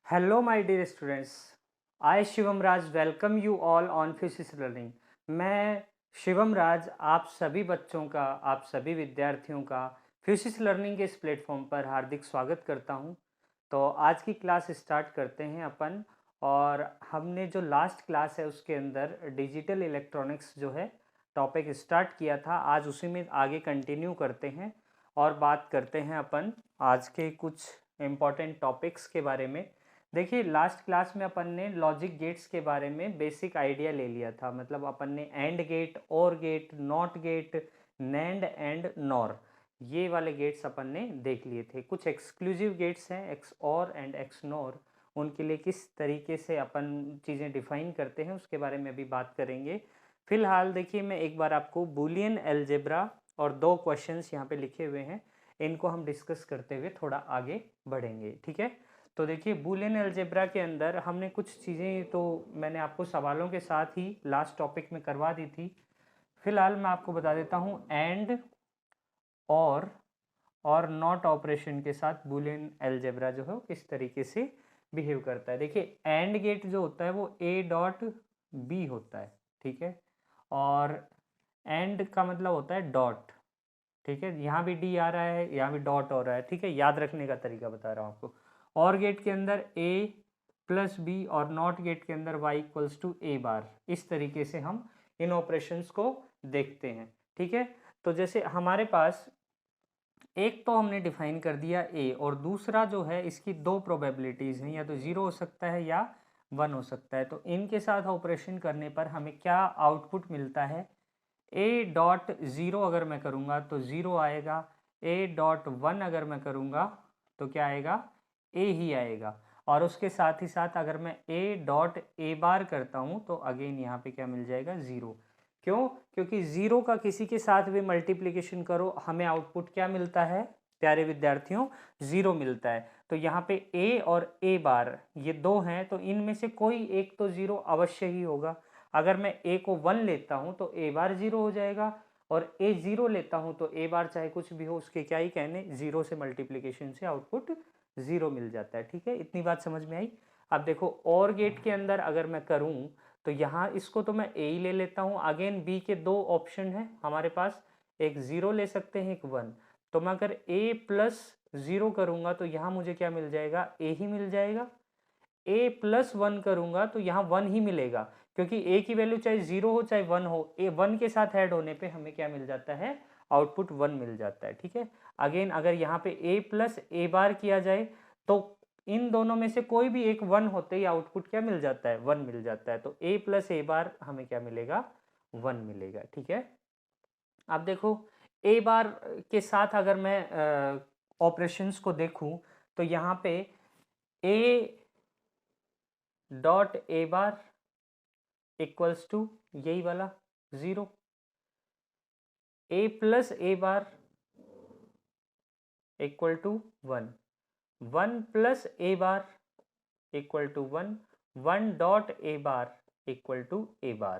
Hello, my dear students. I Shivam Raj welcome you all on physics learning. मैं शिवम राज आप सभी बच्चों का, आप सभी विद्यार्थियों का फिजिक्स लर्निंग के इस प्लेटफॉर्म पर हार्दिक स्वागत करता हूं। तो आज की क्लास स्टार्ट करते हैं अपन। और हमने जो लास्ट क्लास है उसके अंदर डिजिटल इलेक्ट्रॉनिक्स जो है टॉपिक स्टार्ट किया था, आज उसी में आगे कंटिन्यू करते हैं और बात करते हैं अपन आज के कुछ इम्पॉर्टेंट टॉपिक्स के बारे में। देखिए, लास्ट क्लास में अपन ने लॉजिक गेट्स के बारे में बेसिक आइडिया ले लिया था। मतलब अपन ने AND gate, OR gate, NOT gate, NAND and NOR, ये वाले गेट्स अपन ने देख लिए थे। कुछ एक्सक्लूसिव गेट्स हैं, XOR and XNOR, उनके लिए किस तरीके से अपन चीज़ें डिफाइन करते हैं उसके बारे में अभी बात करेंगे। फिलहाल देखिए, मैं एक बार आपको बूलियन अलजेब्रा और दो क्वेश्चंस यहाँ पे लिखे हुए हैं, इनको हम डिस्कस करते हुए थोड़ा आगे बढ़ेंगे। ठीक है, तो देखिए बूलियन अलजेब्रा के अंदर हमने कुछ चीज़ें तो मैंने आपको सवालों के साथ ही लास्ट टॉपिक में करवा दी थी। फिलहाल मैं आपको बता देता हूँ एंड और नॉट ऑपरेशन के साथ बूलियन अलजेब्रा जो है वो किस तरीके से बिहेव करता है। देखिए, एंड गेट जो होता है वो ए डॉट बी होता है। ठीक है, और एंड का मतलब होता है डॉट। ठीक है, यहाँ भी डी आ रहा है, यहाँ भी डॉट हो रहा है। ठीक है, याद रखने का तरीका बता रहा हूँ आपको। और गेट के अंदर ए प्लस बी और नॉट गेट के अंदर वाई इक्वल्स टू ए बार, इस तरीके से हम इन ऑपरेशंस को देखते हैं। ठीक है, तो जैसे हमारे पास एक तो हमने डिफाइन कर दिया ए, और दूसरा जो है इसकी दो प्रोबेबिलिटीज़ हैं, या तो ज़ीरो हो सकता है या वन हो सकता है। तो इनके साथ ऑपरेशन करने पर हमें क्या आउटपुट मिलता है, ए डॉट ज़ीरो अगर मैं करूँगा तो ज़ीरो आएगा, ए डॉट वन अगर मैं करूँगा तो क्या आएगा, ए ही आएगा। और उसके साथ ही साथ अगर मैं ए डॉट ए बार करता हूँ तो अगेन यहाँ पे क्या मिल जाएगा, ज़ीरो। क्यों? क्योंकि ज़ीरो का किसी के साथ भी मल्टीप्लिकेशन करो हमें आउटपुट क्या मिलता है प्यारे विद्यार्थियों, ज़ीरो मिलता है। तो यहाँ पे ए और ए बार ये दो हैं, तो इनमें से कोई एक तो ज़ीरो अवश्य ही होगा। अगर मैं ए को वन लेता हूँ तो ए बार ज़ीरो हो जाएगा, और ए ज़ीरो लेता हूँ तो ए बार चाहे कुछ भी हो उसके क्या ही कहने, ज़ीरो से मल्टीप्लिकेशन से आउटपुट ज़ीरो मिल जाता है। ठीक है, इतनी बात समझ में आई। अब देखो, और गेट के अंदर अगर मैं करूँ तो यहाँ इसको तो मैं ए ही ले लेता हूँ। अगेन बी के दो ऑप्शन हैं हमारे पास, एक ज़ीरो ले सकते हैं, एक वन। तो मैं अगर ए प्लस ज़ीरो करूँगा तो यहाँ मुझे क्या मिल जाएगा, ए ही मिल जाएगा। ए प्लस वन करूँगा तो यहाँ वन ही मिलेगा, क्योंकि ए की वैल्यू चाहे ज़ीरो हो चाहे वन हो, ए वन के साथ ऐड होने पे हमें क्या मिल जाता है, आउटपुट वन मिल जाता है। ठीक है, अगेन अगर यहाँ पे ए प्लस ए बार किया जाए तो इन दोनों में से कोई भी एक वन होते ही आउटपुट क्या मिल जाता है, वन मिल जाता है। तो ए प्लस ए बार हमें क्या मिलेगा, वन मिलेगा। ठीक है, अब देखो, ए बार के साथ अगर मैं ऑपरेशंस को देखूं तो यहाँ पे A dot A bar equals to यही वाला zero, A plus A bar equal to one, one plus A bar equal to one, one dot A bar equal to A bar.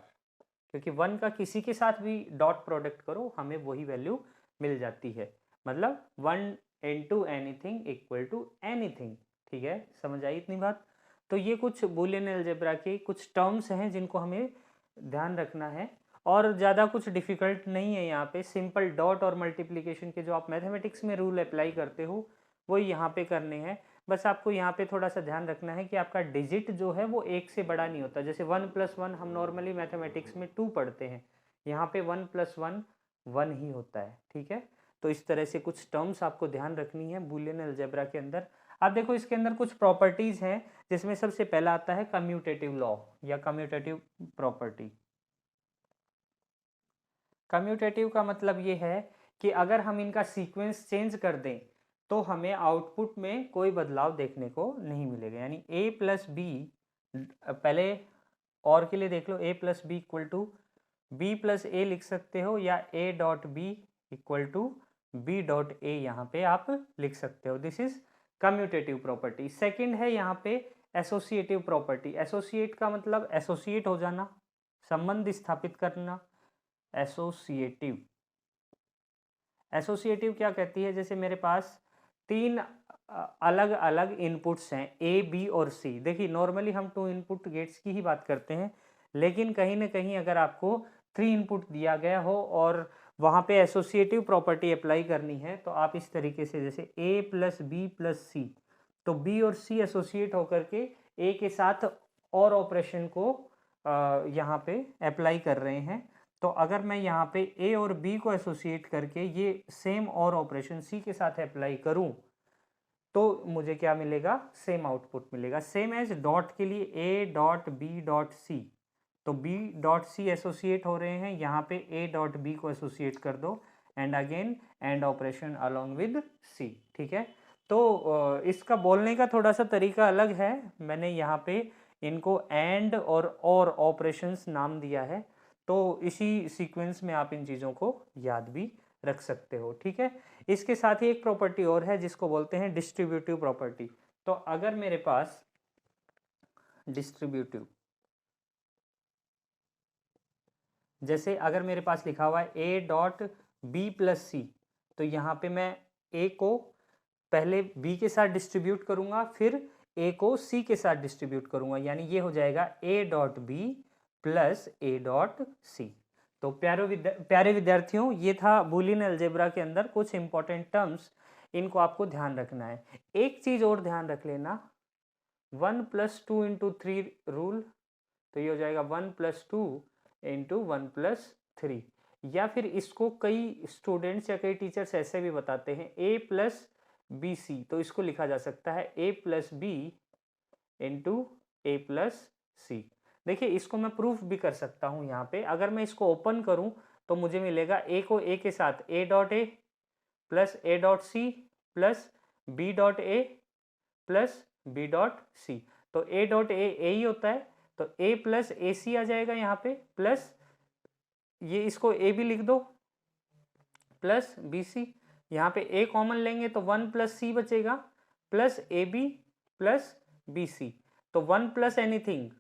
क्योंकि वन का किसी के साथ भी डॉट प्रोडक्ट करो हमें वही वैल्यू मिल जाती है। मतलब one into anything equal to anything. ठीक है, समझ आई इतनी बात। तो ये कुछ बूलियन अलजेब्रा के कुछ टर्म्स हैं जिनको हमें ध्यान रखना है, और ज़्यादा कुछ डिफ़िकल्ट नहीं है। यहाँ पे सिंपल डॉट और मल्टीप्लिकेशन के जो आप मैथमेटिक्स में रूल अप्लाई करते हो वही यहाँ पे करने हैं। बस आपको यहाँ पे थोड़ा सा ध्यान रखना है कि आपका डिजिट जो है वो एक से बड़ा नहीं होता। जैसे वन प्लस वन हम नॉर्मली मैथमेटिक्स में टू पढ़ते हैं, यहाँ पे वन प्लस वन वन ही होता है। ठीक है, तो इस तरह से कुछ टर्म्स आपको ध्यान रखनी है बूलियन अलजेब्रा के अंदर। आप देखो, इसके अंदर कुछ प्रॉपर्टीज़ हैं जिसमें सबसे पहला आता है कम्यूटेटिव लॉ या कम्यूटेटिव प्रॉपर्टी। कम्यूटेटिव का मतलब ये है कि अगर हम इनका सीक्वेंस चेंज कर दें तो हमें आउटपुट में कोई बदलाव देखने को नहीं मिलेगा। यानी ए प्लस बी, पहले और के लिए देख लो, A plus B equal to B plus A लिख सकते हो, या A dot B equal to B dot A यहाँ पे आप लिख सकते हो। This is commutative property. Second है यहाँ पे एसोसिएटिव प्रॉपर्टी। एसोसिएट का मतलब एसोसिएट हो जाना, संबंध स्थापित करना। एसोसिएटिव, एसोसिएटिव क्या कहती है, जैसे मेरे पास तीन अलग अलग इनपुट्स हैं ए बी और सी। देखिए नॉर्मली हम 2 इनपुट गेट्स की ही बात करते हैं, लेकिन कहीं ना कहीं अगर आपको 3 इनपुट दिया गया हो और वहाँ पे एसोसिएटिव प्रॉपर्टी अप्लाई करनी है, तो आप इस तरीके से जैसे ए प्लस बी प्लस सी, तो बी और सी एसोसिएट होकर के ए के साथ और ऑपरेशन को यहाँ पे अप्लाई कर रहे हैं। तो अगर मैं यहाँ पे ए और बी को एसोसिएट करके ये सेम और ऑपरेशन सी के साथ अप्लाई करूँ, तो मुझे क्या मिलेगा, सेम आउटपुट मिलेगा। सेम एज डॉट के लिए A dot B dot C, तो बी डॉट सी एसोसिएट हो रहे हैं, यहाँ पे ए डॉट बी को एसोसिएट कर दो and again AND operation along with C. ठीक है, तो इसका बोलने का थोड़ा सा तरीका अलग है, मैंने यहाँ पे इनको एंड और ऑपरेशंस नाम दिया है, तो इसी सीक्वेंस में आप इन चीज़ों को याद भी रख सकते हो। ठीक है, इसके साथ ही एक प्रॉपर्टी और है जिसको बोलते हैं डिस्ट्रीब्यूटिव प्रॉपर्टी। तो अगर मेरे पास डिस्ट्रीब्यूटिव, जैसे अगर मेरे पास लिखा हुआ है ए डॉट बी प्लस सी, तो यहाँ पे मैं ए को पहले बी के साथ डिस्ट्रीब्यूट करूंगा, फिर ए को सी के साथ डिस्ट्रीब्यूट करूंगा, यानी ये हो जाएगा A dot B plus A dot C. तो प्यारे विद्यार्थियों, ये था बूलियन अलजेब्रा के अंदर कुछ इंपॉर्टेंट टर्म्स, इनको आपको ध्यान रखना है। एक चीज और ध्यान रख लेना, 1 + 2 × 3 रूल, तो ये हो जाएगा 1 + 2 × 1 + 3, या फिर इसको कई स्टूडेंट्स या कई टीचर्स ऐसे भी बताते हैं a + bc, तो इसको लिखा जा सकता है a + b × a + c। देखिए इसको मैं प्रूफ भी कर सकता हूँ यहाँ पे, अगर मैं इसको ओपन करूँ तो मुझे मिलेगा a को a के साथ a dot a plus a dot c plus b dot a plus b dot c, तो a डॉट a ही होता है, तो a प्लस ए सी आ जाएगा यहाँ पे, प्लस ये इसको a भी लिख दो प्लस बी सी, यहाँ पे a कॉमन लेंगे तो 1 + c बचेगा plus A B plus B C, तो 1 + एनीथिंग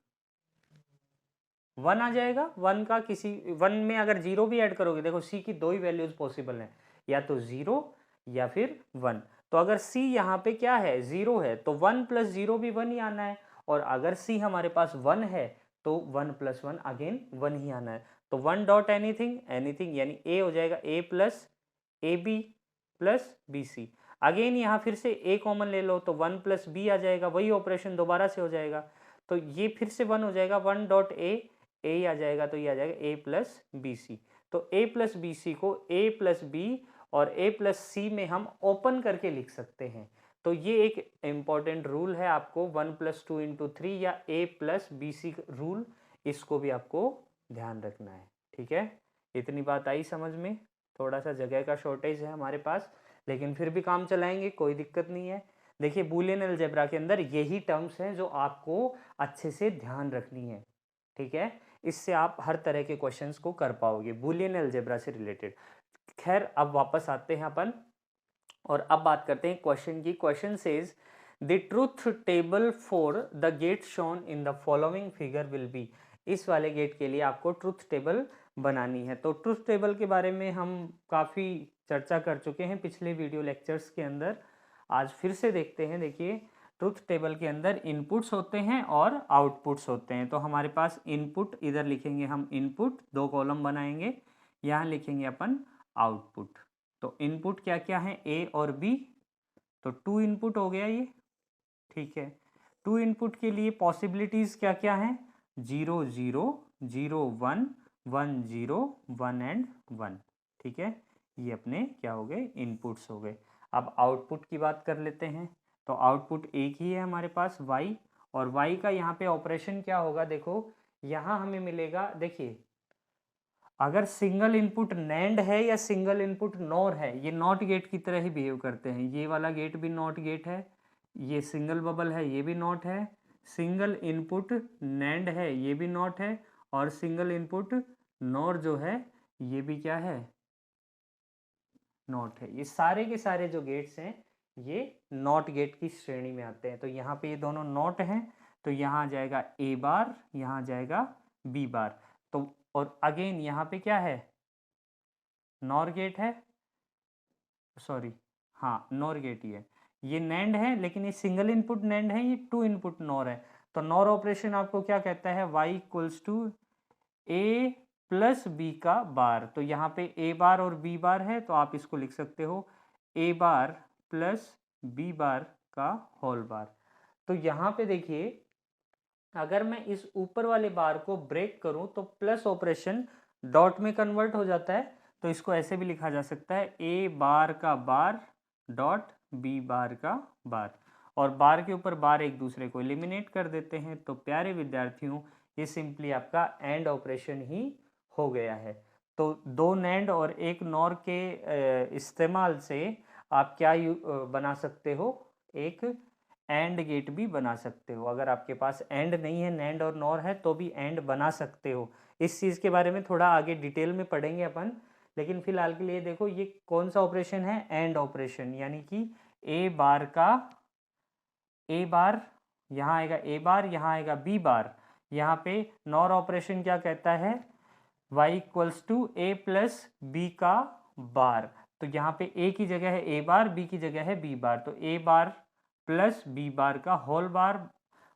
1 आ जाएगा। 1 का किसी 1 में अगर 0 भी ऐड करोगे, देखो c की 2 ही वैल्यूज पॉसिबल हैं, या तो 0 या फिर 1, तो अगर c यहाँ पे क्या है 0 है, तो 1 + 0 भी 1 ही आना है, और अगर c हमारे पास 1 है तो 1 + 1 अगेन 1 ही आना है, तो 1 डॉट एनीथिंग एनीथिंग, यानी a हो जाएगा a plus A B plus B C. Again यहाँ फिर से a कॉमन ले लो तो 1 + b आ जाएगा, वही ऑपरेशन दोबारा से हो जाएगा, तो ये फिर से 1 हो जाएगा, 1 डॉट ए आ जाएगा, तो ये आ जाएगा a प्लस बी सी। तो a प्लस बी सी को a प्लस बी और a प्लस सी में हम ओपन करके लिख सकते हैं, तो ये एक इम्पॉर्टेंट रूल है, आपको 1 + 2 × 3 या a plus B C rule, इसको भी आपको ध्यान रखना है। ठीक है, इतनी बात आई समझ में, थोड़ा सा जगह का शॉर्टेज है हमारे पास, लेकिन फिर भी काम चलाएंगे, कोई दिक्कत नहीं है। देखिए बूलियन अलजेब्रा के अंदर यही टर्म्स हैं जो आपको अच्छे से ध्यान रखनी है। ठीक है, इससे आप हर तरह के क्वेश्चंस को कर पाओगे बूलियन अलजेब्रा से रिलेटेड। खैर अब वापस आते हैं अपन, और अब बात करते हैं क्वेश्चन की। Question says the truth table for the gate shown in the following figure will be. इस वाले गेट के लिए आपको ट्रूथ टेबल बनानी है। तो ट्रूथ टेबल के बारे में हम काफ़ी चर्चा कर चुके हैं पिछले वीडियो लेक्चर्स के अंदर, आज फिर से देखते हैं। देखिए ट्रूथ टेबल के अंदर इनपुट्स होते हैं और आउटपुट्स होते हैं, तो हमारे पास इनपुट, इधर लिखेंगे हम इनपुट, 2 कॉलम बनाएंगे, यहाँ लिखेंगे अपन आउटपुट। तो इनपुट क्या क्या है, ए और बी, तो 2 इनपुट हो गया ये। ठीक है, 2 इनपुट के लिए पॉसिबिलिटीज क्या क्या हैं, 0 0 0 1 1 0 1 एंड 1। ठीक है, ये अपने क्या हो गए, इनपुट्स हो गए। अब आउटपुट की बात कर लेते हैं, तो आउटपुट एक ही है हमारे पास y, और y का यहाँ पे ऑपरेशन क्या होगा, देखो यहाँ हमें मिलेगा, देखिए अगर सिंगल इनपुट नैंड है या सिंगल इनपुट नॉर है, ये नॉट गेट की तरह ही बिहेव करते हैं। ये वाला गेट भी नॉट गेट है, ये सिंगल बबल है, ये भी नॉट है, सिंगल इनपुट नैंड है, ये भी नॉट है, और सिंगल इनपुट नॉर जो है ये भी क्या है, नॉट है। ये सारे के सारे जो गेट्स हैं ये नॉट गेट की श्रेणी में आते हैं। तो यहाँ पे ये दोनों नॉट हैं, तो यहाँ आ जाएगा ए बार, यहाँ आ जाएगा बी बार। तो और अगेन यहाँ पे क्या है, नॉर गेट है, सॉरी हाँ नॉर गेट ही है, ये नैंड है, लेकिन ये सिंगल इनपुट नैंड है, ये 2 इनपुट नॉर है। तो नॉर ऑपरेशन आपको क्या कहता है, y equals to a plus B का बार। तो यहाँ पे a बार और b बार है, तो आप इसको लिख सकते हो a bar plus b bar का होल बार। तो यहाँ पे देखिए, अगर मैं इस ऊपर वाले बार को ब्रेक करूं तो प्लस ऑपरेशन डॉट में कन्वर्ट हो जाता है। तो इसको ऐसे भी लिखा जा सकता है a बार का बार डॉट b बार का बार, और बार के ऊपर बार एक दूसरे को एलिमिनेट कर देते हैं। तो प्यारे विद्यार्थियों, ये सिंपली आपका एंड ऑपरेशन ही हो गया है। तो 2 नैंड और 1 नॉर के इस्तेमाल से आप क्या बना सकते हो, एक एंड गेट भी बना सकते हो। अगर आपके पास एंड नहीं है, नैंड और नॉर है, तो भी एंड बना सकते हो। इस चीज़ के बारे में थोड़ा आगे डिटेल में पढ़ेंगे अपन, लेकिन फिलहाल के लिए देखो ये कौन सा ऑपरेशन है, एंड ऑपरेशन, यानी कि ए बार का ए बार, यहाँ आएगा ए बार, यहाँ आएगा बी बार। यहाँ पे नॉर ऑपरेशन क्या कहता है, y equals to A plus B का बार। तो यहाँ पे a की जगह है a बार, b की जगह है b बार। तो a bar plus b bar का होल बार,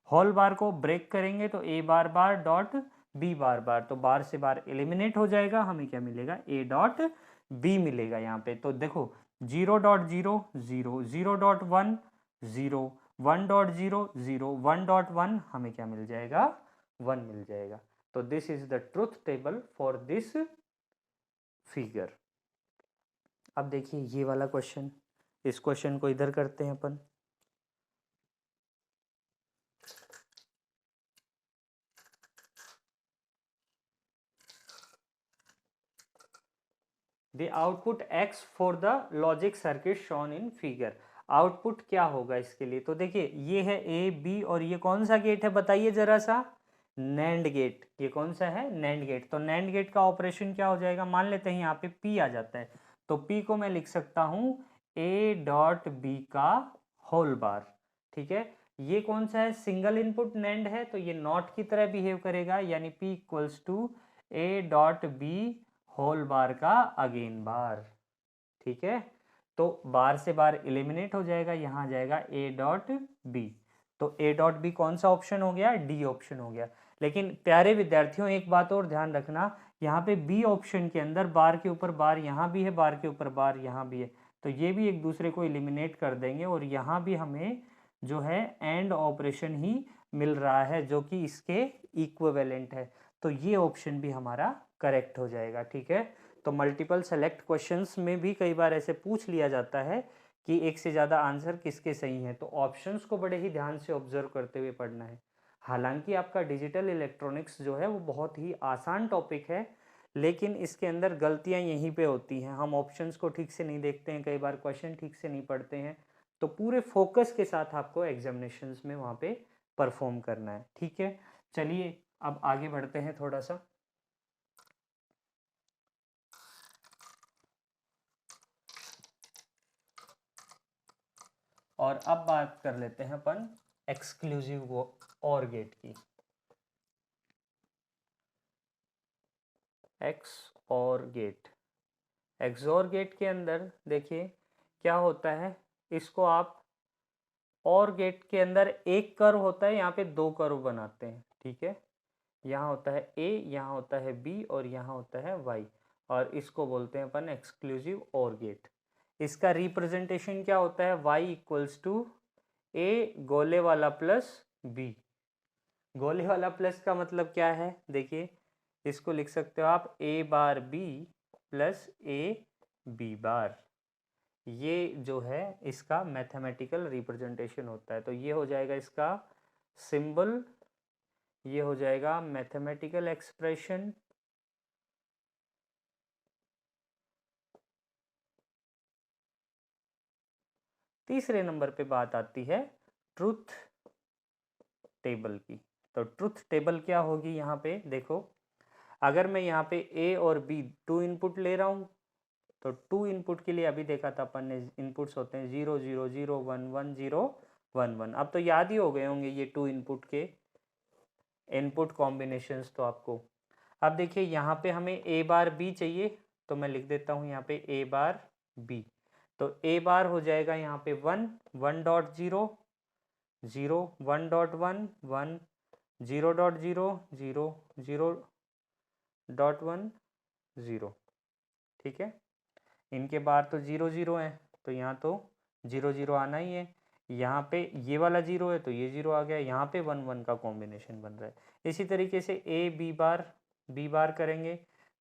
होल बार को ब्रेक करेंगे तो a bar bar dot b बार बार। तो बार से बार एलिमिनेट हो जाएगा, हमें क्या मिलेगा, a डॉट b मिलेगा यहाँ पे। तो देखो 0.0 0, 0.1 0, 1.0 0, 1.1, हमें क्या मिल जाएगा, 1 मिल जाएगा। तो this is the truth table for this figure. अब देखिए ये वाला क्वेश्चन, इस क्वेश्चन को इधर करते हैं अपन। The output x for the logic circuit shown in figure. Output क्या होगा इसके लिए, तो देखिए ये है ए बी, और ये कौन सा गेट है बताइए जरा सा, नैंड गेट। ये कौन सा है, नैंड गेट। तो नैंड गेट का ऑपरेशन क्या हो जाएगा, मान लेते हैं यहाँ पे p आ जाता है, तो p को मैं लिख सकता हूँ a डॉट बी का होल बार। ठीक है, ये कौन सा है, सिंगल इनपुट नैंड है, तो ये नॉट की तरह बिहेव करेगा, यानी p equals to a dot B whole bar का अगेन बार। ठीक है, तो बार से बार एलिमिनेट हो जाएगा, यहाँ आ जाएगा a डॉट बी। तो a डॉट बी कौन सा ऑप्शन हो गया, डी ऑप्शन हो गया। लेकिन प्यारे विद्यार्थियों एक बात और ध्यान रखना, यहाँ पे बी ऑप्शन के अंदर बार के ऊपर बार यहाँ भी है, बार के ऊपर बार यहाँ भी है, तो ये भी एक दूसरे को एलिमिनेट कर देंगे, और यहाँ भी हमें जो है एंड ऑपरेशन ही मिल रहा है, जो कि इसके इक्विवेलेंट है। तो ये ऑप्शन भी हमारा करेक्ट हो जाएगा। ठीक है, तो मल्टीपल सेलेक्ट क्वेश्चंस में भी कई बार ऐसे पूछ लिया जाता है कि एक से ज़्यादा आंसर किसके सही हैं, तो ऑप्शंस को बड़े ही ध्यान से ऑब्जर्व करते हुए पढ़ना है। हालांकि आपका डिजिटल इलेक्ट्रॉनिक्स जो है वो बहुत ही आसान टॉपिक है, लेकिन इसके अंदर गलतियां यहीं पे होती हैं, हम ऑप्शंस को ठीक से नहीं देखते हैं, कई बार क्वेश्चन ठीक से नहीं पढ़ते हैं। तो पूरे फोकस के साथ आपको एग्जामिनेशंस में वहाँ पे परफॉर्म करना है। ठीक है, चलिए अब आगे बढ़ते हैं थोड़ा सा। और अब बात कर लेते हैं अपन एक्सक्लूसिव और गेट की। एक्स और गेट, एक्सऑर गेट के अंदर देखिए क्या होता है, इसको आप और गेट के अंदर एक कर्व होता है, यहाँ पे 2 कर्व बनाते हैं। ठीक है, यहाँ होता है ए, यहाँ होता है बी, और यहाँ होता है वाई, और इसको बोलते हैं अपन एक्सक्लूसिव और गेट। इसका रिप्रेजेंटेशन क्या होता है, y इक्वल्स टू ए गोले वाला प्लस बी। गोले वाला प्लस का मतलब क्या है, देखिए इसको लिख सकते हो आप A bar B plus A B bar. ये जो है इसका मैथमेटिकल रिप्रेजेंटेशन होता है। तो ये हो जाएगा इसका सिंबल, ये हो जाएगा मैथमेटिकल एक्सप्रेशन, तीसरे नंबर पे बात आती है ट्रुथ टेबल की। तो ट्रुथ टेबल क्या होगी, यहाँ पे देखो, अगर मैं यहाँ पे ए और बी 2 इनपुट ले रहा हूँ, तो 2 इनपुट के लिए अभी देखा था अपन ने, इनपुट्स होते हैं 0 0 0 1 1 0 1 1। अब तो याद ही हो गए होंगे ये 2 इनपुट के इनपुट कॉम्बिनेशंस तो आपको। अब देखिए यहाँ पे हमें ए बार बी चाहिए, तो मैं लिख देता हूँ यहाँ पे ए बार बी। तो ए बार हो जाएगा यहाँ पे 1, 1.0 0, 1.1 1, 0.0 0, 0.1 0। ठीक है, इनके बार तो 0 0 है, तो यहाँ तो 0 0 आना ही है। यहाँ पे ये वाला 0 है तो ये 0 आ गया, यहाँ पे 1 1 का कॉम्बिनेशन बन रहा है। इसी तरीके से ए बी बार करेंगे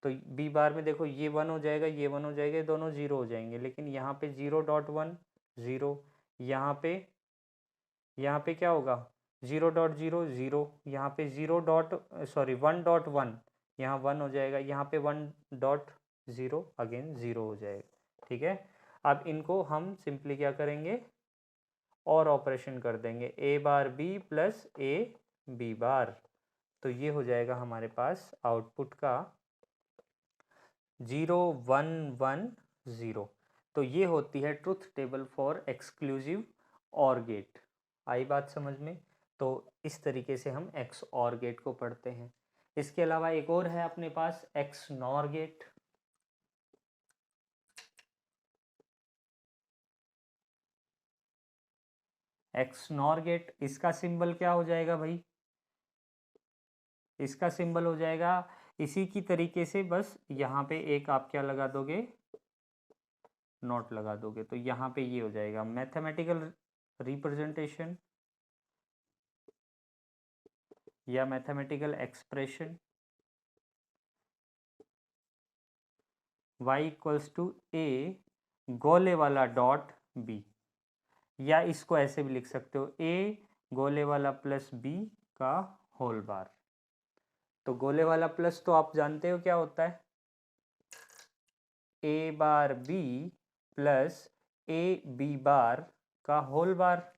तो बी बार में देखो ये 1 हो जाएगा, ये 1 हो जाएगा, दोनों 0 हो जाएंगे, लेकिन यहाँ पे 0.1 0, यहाँ पे क्या होगा 0.0 0, यहाँ पे 1.1, यहाँ 1 हो जाएगा, यहाँ पे 1.0 अगेन 0 हो जाएगा। ठीक है, अब इनको हम सिंपली क्या करेंगे, और ऑपरेशन कर देंगे, A bar B plus A B bar, तो ये हो जाएगा हमारे पास आउटपुट का 0 1 1 0। तो ये होती है truth table for exclusive or gate. आई बात समझ में? तो इस तरीके से हम एक्स और गेट को पढ़ते हैं। इसके अलावा एक और है अपने पास X nor gate. X nor gate, इसका सिंबल क्या हो जाएगा भाई? इसका सिंबल हो जाएगा इसी की तरीके से, बस यहाँ पे एक आप क्या लगा दोगे, नोट लगा दोगे, तो यहाँ पे ये हो जाएगा मैथमेटिकल रिप्रेजेंटेशन या mathematical expression y equals to A गोले वाला डॉट b, या इसको ऐसे भी लिख सकते हो a गोले वाला प्लस b का होल बार। तो गोले वाला प्लस तो आप जानते हो क्या होता है, A bar B plus A B bar का होल बार।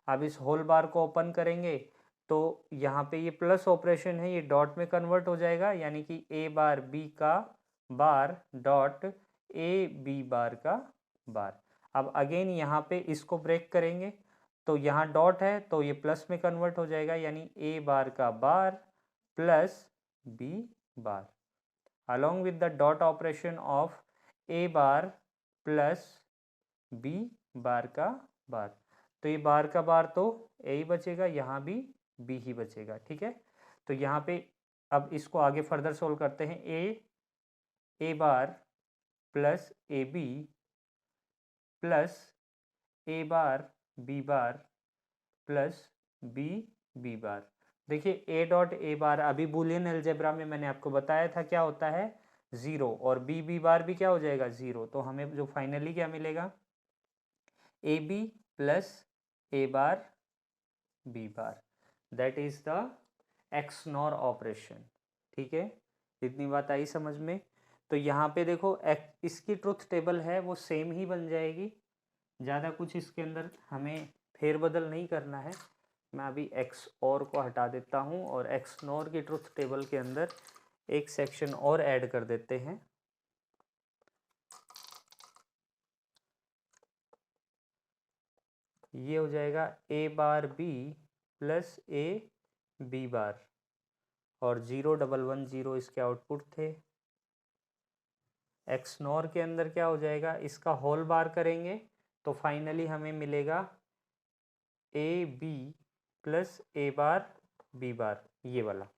अब इस होल बार को ओपन करेंगे तो यहाँ पे ये प्लस ऑपरेशन है, ये डॉट में कन्वर्ट हो जाएगा, यानी कि ए बार बी का बार डॉट ए बी बार का बार। अब अगेन यहाँ पे इसको ब्रेक करेंगे तो यहाँ डॉट है तो ये प्लस में कन्वर्ट हो जाएगा, यानी ए बार का bar plus B bar along with the dot operation of a bar plus b bar का बार। तो ये बार का बार तो a ही बचेगा, यहाँ भी b ही बचेगा। ठीक है, तो यहाँ पे अब इसको आगे फर्दर सोल्व करते हैं, a bar plus A B plus A bar B bar plus B B bar. देखिए a डॉट ए बार अभी बूलियन अलजेब्रा में मैंने आपको बताया था क्या होता है, 0, और बी बी बार भी क्या हो जाएगा 0। तो हमें जो फाइनली क्या मिलेगा, A B plus A bar B bar, that is the XNOR operation. ठीक है, इतनी बात आई समझ में? तो यहाँ पे देखो इसकी ट्रुथ टेबल है वो सेम ही बन जाएगी, ज़्यादा कुछ इसके अंदर हमें फेरबदल नहीं करना है। मैं अभी एक्स और को हटा देता हूँ और एक्स नॉर की ट्रुथ टेबल के अंदर एक सेक्शन और ऐड कर देते हैं। ये हो जाएगा A bar B plus A B bar और 0 1 1 0 इसके आउटपुट थे। एक्स नॉर के अंदर क्या हो जाएगा, इसका होल बार करेंगे तो फाइनली हमें मिलेगा A B plus A bar B bar, ये वाला।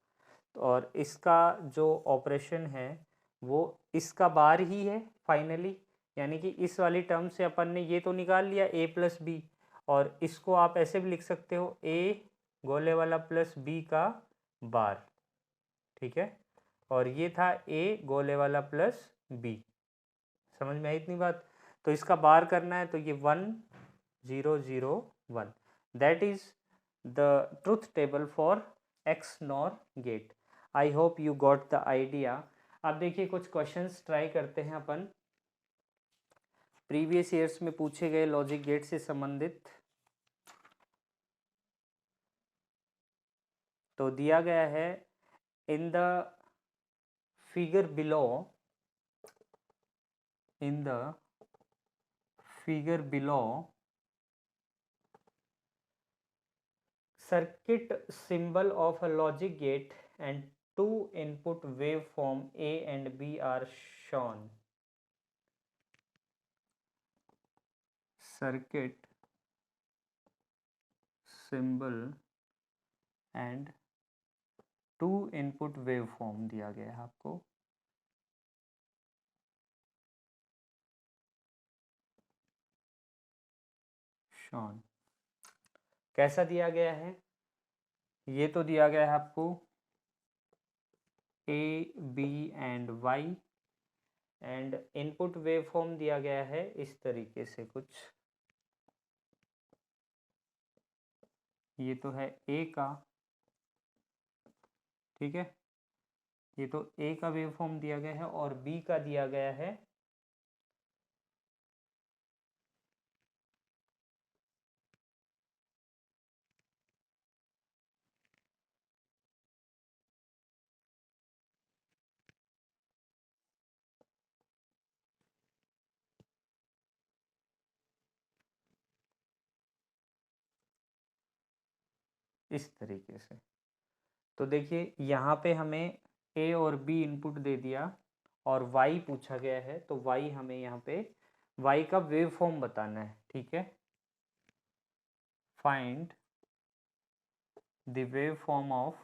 और इसका जो ऑपरेशन है वो इसका बार ही है फाइनली, यानी कि इस वाली टर्म से अपन ने ये तो निकाल लिया ए प्लस बी, और इसको आप ऐसे भी लिख सकते हो ए गोले वाला प्लस बी का बार। ठीक है, और ये था ए गोले वाला प्लस बी। समझ में आई इतनी बात? तो इसका बार करना है तो ये 1 0 0 1, that is the truth table for x nor gate. I hope you got the idea. अब देखिए कुछ क्वेश्चंस ट्राई करते हैं अपन, प्रीवियस ईयर्स में पूछे गए लॉजिक गेट से संबंधित। तो दिया गया है in the figure below, in the figure below circuit symbol of a logic gate and two input waveform A and B are shown. Circuit symbol and 2 input waveform दिया गया है आपको। शॉन कैसा दिया गया है? ये तो दिया गया है आपको A, B and Y, and input waveform दिया गया है इस तरीके से कुछ। ये तो है A का, ठीक है, ये तो A का वेवफॉर्म दिया गया है और B का दिया गया है इस तरीके से। तो देखिए यहाँ पे हमें A और B इनपुट दे दिया और Y पूछा गया है, तो Y हमें यहाँ पे Y का वेवफॉर्म बताना है, ठीक है। Find the waveform of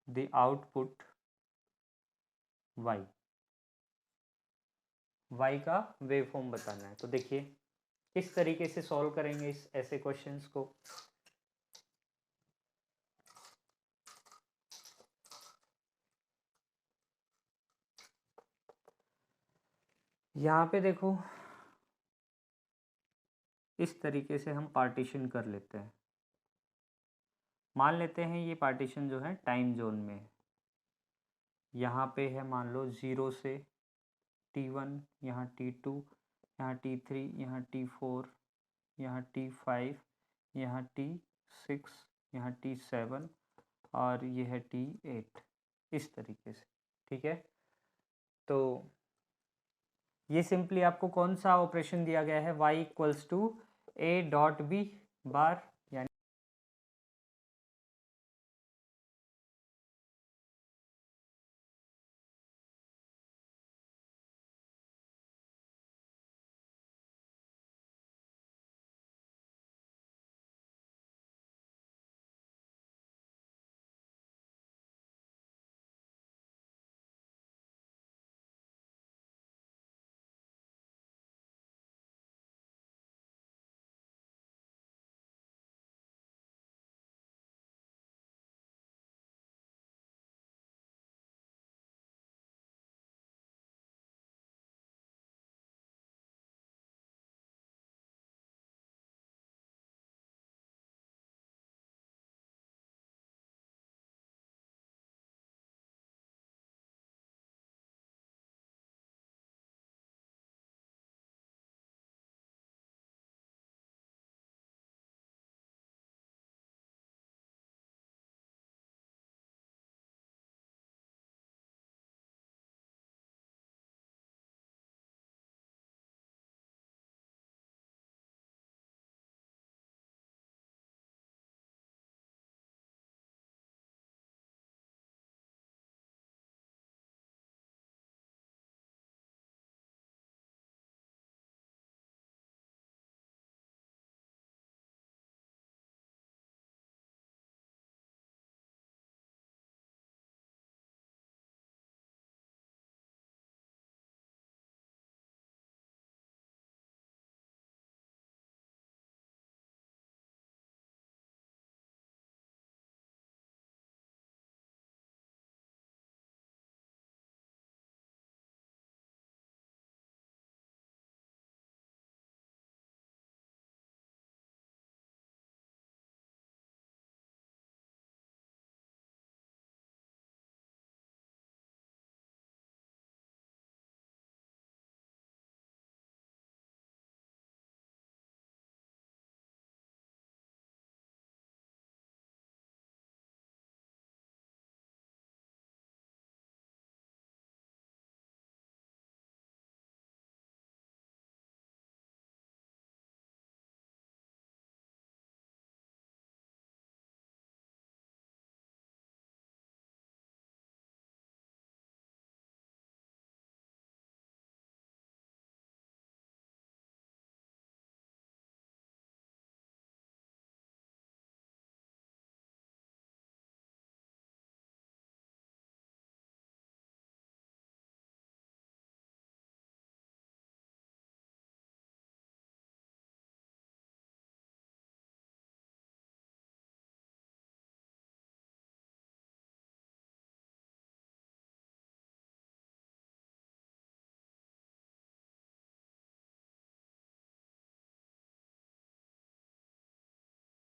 the output Y, Y का वेवफॉर्म बताना है। तो देखिए किस तरीके से सॉल्व करेंगे इस ऐसे क्वेश्चंस को। यहाँ पे देखो इस तरीके से हम पार्टीशन कर लेते हैं। मान लेते हैं ये पार्टीशन जो है टाइम जोन में है। यहाँ पे है मान लो 0 से T1, यहाँ T2, यहाँ T3, यहाँ T4, यहाँ T5, यहाँ T6, यहाँ T7 और ये है T8, इस तरीके से, ठीक है। तो ये सिंपली आपको कौन सा ऑपरेशन दिया गया है, y equals to A dot B bar, यानी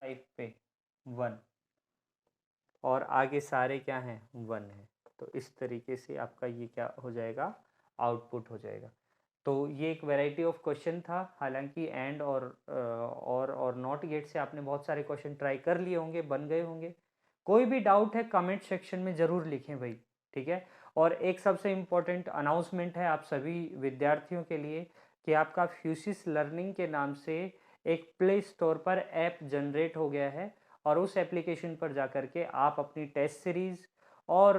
5 पे 1 और आगे सारे क्या हैं 1 है। तो इस तरीके से आपका ये क्या हो जाएगा, आउटपुट हो जाएगा। तो ये एक वैरायटी ऑफ क्वेश्चन था। हालांकि एंड और नॉट गेट से आपने बहुत सारे क्वेश्चन ट्राई कर लिए होंगे, बन गए होंगे। कोई भी डाउट है कमेंट सेक्शन में ज़रूर लिखें भाई, ठीक है। और एक सबसे इम्पोर्टेंट अनाउंसमेंट है आप सभी विद्यार्थियों के लिए कि आपका फ्यूसिस लर्निंग के नाम से एक प्ले स्टोर पर ऐप जनरेट हो गया है और उस एप्लीकेशन पर जाकर के आप अपनी टेस्ट सीरीज़ और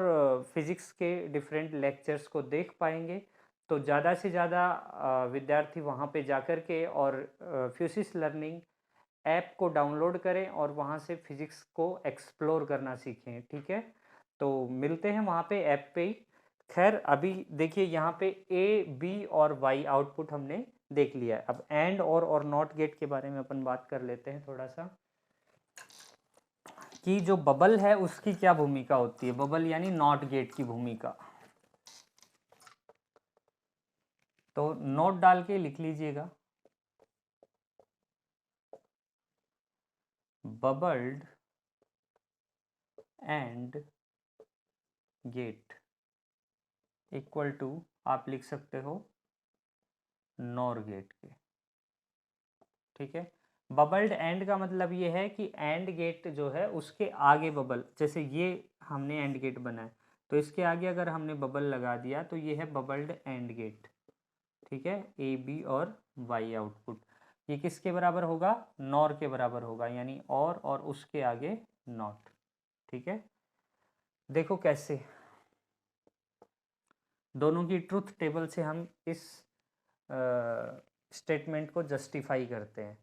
फिज़िक्स के डिफरेंट लेक्चर्स को देख पाएंगे। तो ज़्यादा से ज़्यादा विद्यार्थी वहाँ पे जाकर के और फ्यूसिस लर्निंग ऐप को डाउनलोड करें और वहाँ से फिज़िक्स को एक्सप्लोर करना सीखें, ठीक है। तो मिलते हैं वहाँ पे ऐप पे ही। खैर अभी देखिए यहाँ पे ए बी और वाई आउटपुट हमने देख लिया है। अब एंड और नॉट गेट के बारे में अपन बात कर लेते हैं थोड़ा सा, कि जो बबल है उसकी क्या भूमिका होती है। बबल यानी नॉट गेट की भूमिका। तो नोट डाल के लिख लीजिएगा, bubbled AND gate equal to आप लिख सकते हो नॉर गेट के, ठीक है। बबल्ड एंड का मतलब ये है कि एंड गेट जो है उसके आगे बबल, जैसे ये हमने एंड गेट बनाया तो इसके आगे अगर हमने बबल लगा दिया तो ये है बबल्ड एंड गेट, ठीक है। ए बी और वाई आउटपुट ये किसके बराबर होगा, नॉर के बराबर होगा, यानी और उसके आगे नॉट, ठीक है। देखो कैसे दोनों की ट्रुथ टेबल से हम इस स्टेटमेंट को जस्टिफाई करते हैं।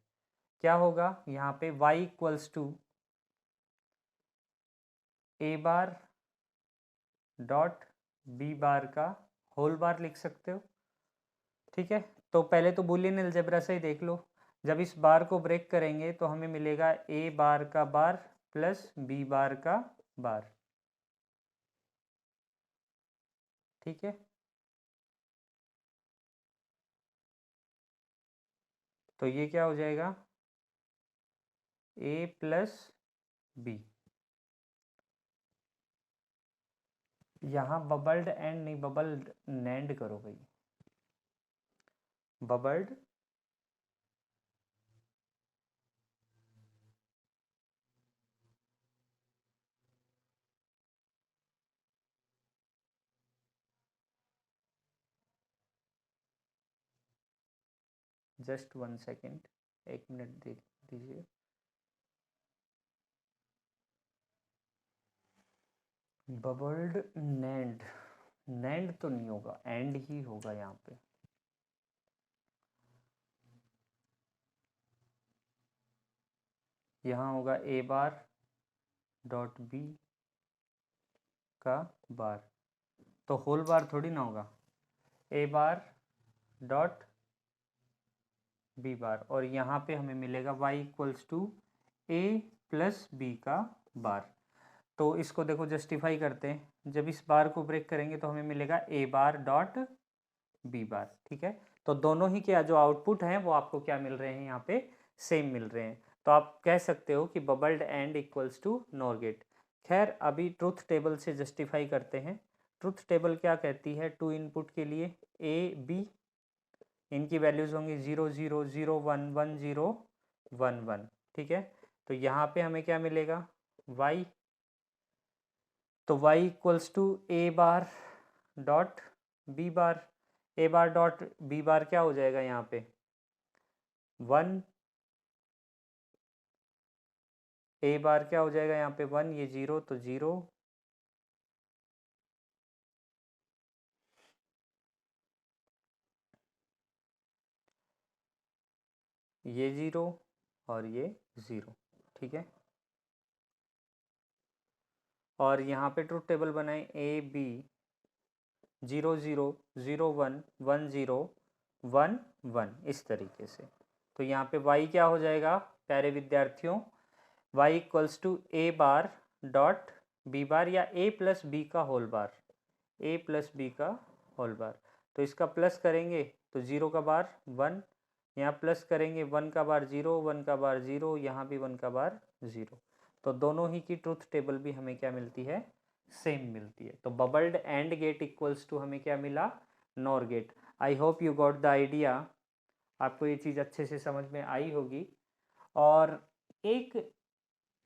क्या होगा यहाँ पे y equals to A bar dot B bar का होल बार लिख सकते हो, ठीक है। तो पहले तो बूलियन अलजेब्रा से ही देख लो, जब इस बार को ब्रेक करेंगे तो हमें मिलेगा ए बार का बार प्लस बी बार का बार, ठीक है। तो ये क्या हो जाएगा, ए प्लस बी। यहाँ बबल्ड एंड नहीं, बबल्ड नैंड करो भाई, बबल्ड जस्ट 1 सेकेंड, 1 मिनट दे दीजिए। बबल्ड नैंड, नैंड तो नहीं होगा, एंड ही होगा यहाँ पे। यहाँ होगा ए बार डॉट बी का बार, तो होल बार थोड़ी ना होगा, ए बार डॉट बी बार, और यहाँ पे हमें मिलेगा y equals to A plus B का बार। तो इसको देखो जस्टिफाई करते हैं, जब इस बार को ब्रेक करेंगे तो हमें मिलेगा ए बार डॉट बी बार, ठीक है। तो दोनों ही क्या जो आउटपुट हैं वो आपको क्या मिल रहे हैं, यहाँ पे सेम मिल रहे हैं। तो आप कह सकते हो कि bubbled AND equals to NOR gate. खैर अभी ट्रुथ टेबल से जस्टिफाई करते हैं। ट्रुथ टेबल क्या कहती है, टू इनपुट के लिए ए बी, इनकी वैल्यूज़ होंगी 0 0 0 1 1 0 1 1, ठीक है। तो यहाँ पे हमें क्या मिलेगा y, तो y equals to A bar dot B bar, A bar dot B bar क्या हो जाएगा यहाँ पे 1, ए बार क्या हो जाएगा यहाँ पे 1, ये 0 तो 0, ये 0 और ये 0, ठीक है। और यहाँ पे ट्रुथ टेबल बनाए ए बी 0 0 0 1 1 0 1 1 इस तरीके से। तो यहाँ पे y क्या हो जाएगा प्यारे विद्यार्थियों, y equals to A bar dot B bar या a प्लस बी का whole bar, a plus B का होल बार। तो इसका प्लस करेंगे तो 0 का बार 1, यहाँ प्लस करेंगे 1 का बार 0, 1 का बार 0, यहाँ भी 1 का बार 0। तो दोनों ही की ट्रुथ टेबल भी हमें क्या मिलती है, सेम मिलती है। तो bubbled AND gate equals to हमें क्या मिला, NOR gate. I hope you got the idea, आपको ये चीज़ अच्छे से समझ में आई होगी। और एक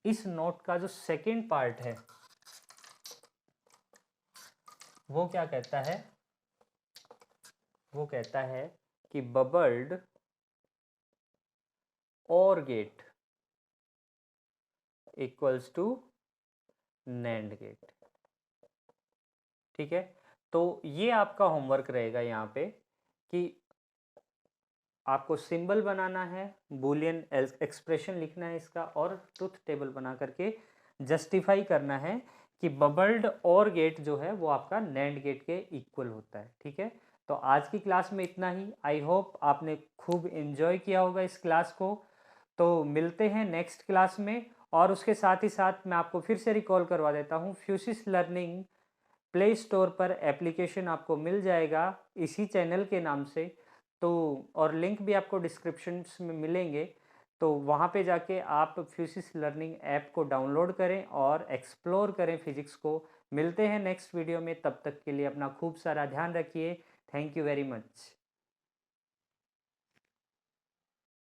इस नोट का जो सेकंड पार्ट है वो क्या कहता है, वो कहता है कि bubbled OR gate equals to NAND gate. ठीक है, तो ये आपका होमवर्क रहेगा यहाँ पे कि आपको सिंबल बनाना है, बूलियन एक्सप्रेशन लिखना है इसका, और ट्रुथ टेबल बना करके जस्टिफाई करना है कि बबल्ड और गेट जो है वो आपका नैंड गेट के इक्वल होता है। ठीक है, तो आज की क्लास में इतना ही। आई होप आपने खूब एंजॉय किया होगा इस क्लास को। तो मिलते हैं नेक्स्ट क्लास में। और उसके साथ ही साथ मैं आपको फिर से रिकॉल करवा देता हूँ, फ्यूसिस लर्निंग प्ले स्टोर पर एप्लीकेशन आपको मिल जाएगा इसी चैनल के नाम से। तो और लिंक भी आपको डिस्क्रिप्शन में मिलेंगे, तो वहाँ पे जाके आप फ्यूसिस लर्निंग ऐप को डाउनलोड करें और एक्सप्लोर करें फिजिक्स को। मिलते हैं नेक्स्ट वीडियो में, तब तक के लिए अपना खूब सारा ध्यान रखिए। Thank you very much.